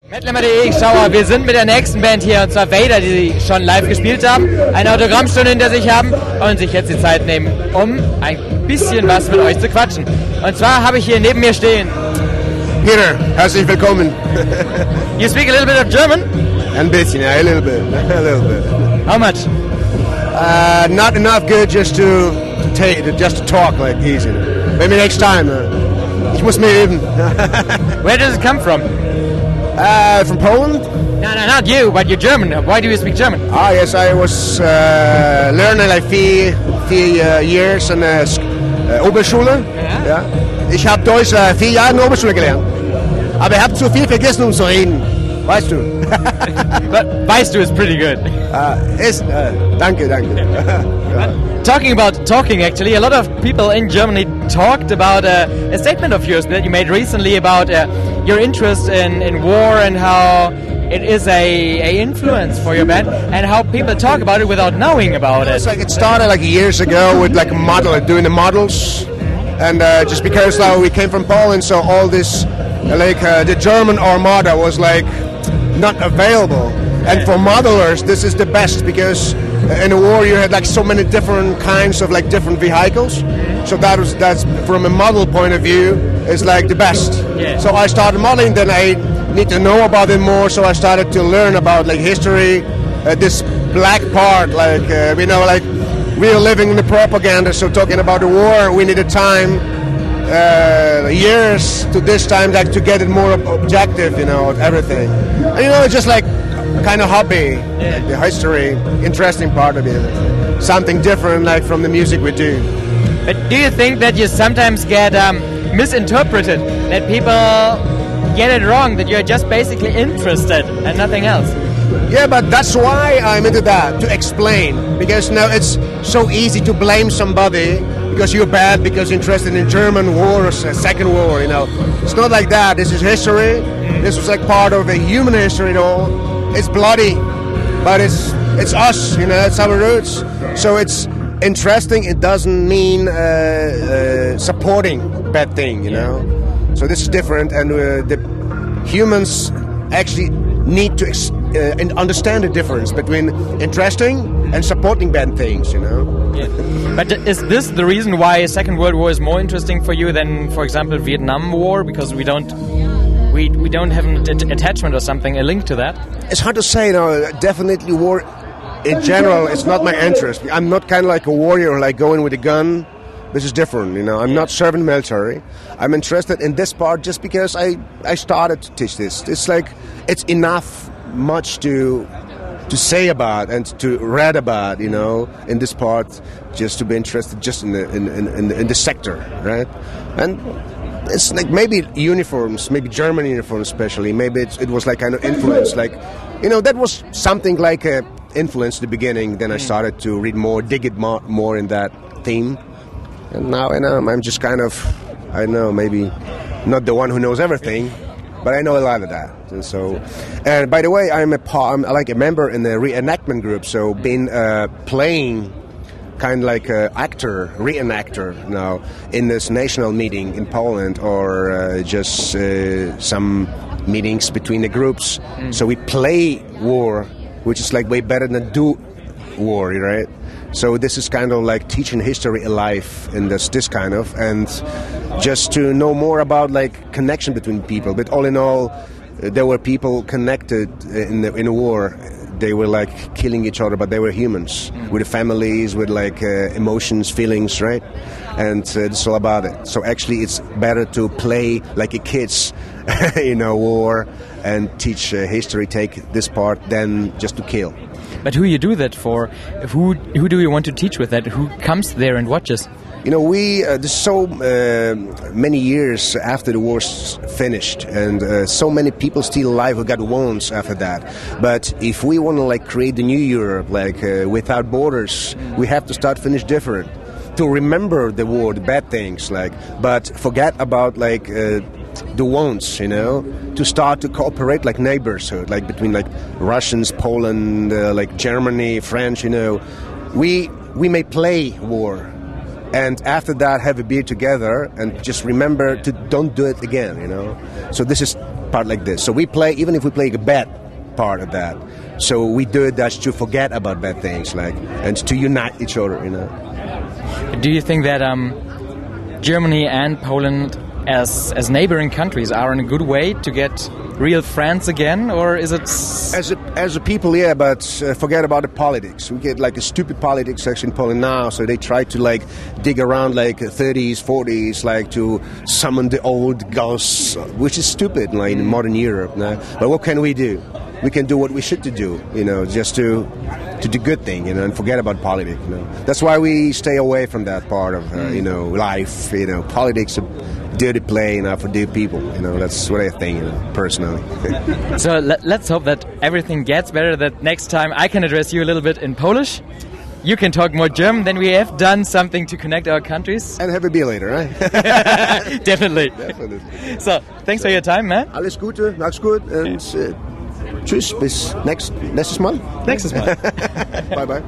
Mettlemmer.de, Schauer, wir sind mit der nächsten Band hier, und zwar Vader, die schon live gespielt haben, eine Autogrammstunde hinter sich haben und sich jetzt die Zeit nehmen, um ein bisschen was mit euch zu quatschen. Und zwar habe ich hier neben mir stehen... Peter, herzlich willkommen. You speak a little bit of German? Ein bisschen, yeah, a little bit. How much? Not enough good just to talk like easy. Maybe next time. Ich muss mehr üben. Where does it come from? From Poland? No, not you, but you're German. Why do you speak German? Ah, yes, I was learning like vier years in Oberschule. Ja. Ich habe Deutsch 4 Jahre in der Oberschule gelernt. Aber ich habe zu viel vergessen, um zu reden. Weißt du? But weißt du is pretty good. Danke. Talking about talking, actually, a lot of people in Germany talked about a statement of yours that you made recently about your interest in war and how it is a influence for your band and how people talk about it without knowing about it. It started like years ago with like a model, doing the models, and just because we came from Poland, so all this the German Armada was like not available. And for modelers, this is the best because in a war you had like so many different kinds of like different vehicles. So that's from a model point of view is like the best. Yeah. So I started modeling, then I need to know about it more. So I started to learn about like history, this black part, like like we are living in the propaganda. So talking about the war, we needed time. Years to this time, like to get it more objective, everything. And, it's just like kind of hobby, like the history, interesting part of it, something different, like from the music we do. But do you think that you sometimes get misinterpreted, that people get it wrong, that you're just basically interested and nothing else? Yeah, but that's why I'm into that, to explain, because now it's so easy to blame somebody because you're bad, because you're interested in German war or Second War, It's not like that. This is history. This was like part of a human history at all. It's bloody, but it's us, it's our roots. So it's interesting. It doesn't mean supporting bad thing, So this is different, and the humans actually need to understand the difference between interesting and supporting bad things, Yeah. But is this the reason why Second World War is more interesting for you than, for example, Vietnam War? Because we don't have an attachment or something, a link to that? It's hard to say. Definitely war in general is not my interest. I'm not kind of like a warrior, like going with a gun. This is different, I'm not serving military. I'm interested in this part just because I started to teach this. It's like it's enough much to say about and to read about, in this part, just to be interested just in the sector, right? And it's like maybe uniforms, maybe German uniforms especially, maybe it was like kind of influence, like, that was something like a influence at the beginning. Then I started to read more, dig it more in that theme. And now I'm just kind of, maybe not the one who knows everything, but I know a lot of that. And by the way, I'm like a member in the reenactment group, so been playing kind of like an actor, reenactor now in this national meeting in Poland, or just some meetings between the groups. So we play war, which is like way better than do war, right? So this is kind of like teaching history alive in this kind of, and just to know more about like connection between people. But all in all, there were people connected in a war. They were like killing each other, but they were humans with families, with like emotions, feelings, right? And it's all about it. So actually, it's better to play like a kids, war, and teach history, take this part, than just to kill. But who you do that for? Who do you want to teach with that? Who comes there and watches? There's so many years after the war's finished, and so many people still alive who got wounds after that. But if we want to like create the new Europe, like without borders, we have to start finish different. To remember the war, the bad things, but forget about like the wounds, to start to cooperate like neighborhood, like between like Russians, Poland, like Germany, French, We may play war, and after that have a beer together and just remember to don't do it again, you know. So this is part like this. So we play, even if we play a bad part of that, so we do it just to forget about bad things, like, and to unite each other, you know. Do you think that Germany and Poland as neighboring countries are in a good way to get real friends again, or is it as a people? Yeah, but forget about the politics. We get like a stupid politics section in Poland now, so they try to like dig around like 30s, 40s, like to summon the old ghosts, which is stupid, like in modern Europe. No? But what can we do? We can do what we should to do, you know, just to do good thing, you know, and forget about politics. You know, that's why we stay away from that part of you know, life. You know, politics. Dirty play, you know, for dirty people. You know, that's what I think, you know, personally. So let's hope that everything gets better, that next time I can address you a little bit in Polish. You can talk more German, then we have done something to connect our countries. And have a beer later, right? Definitely. So, thanks for your time, man. Alles Gute, mach's gut, und tschüss, bis nächstes Mal. Nächstes Mal. Bye-bye.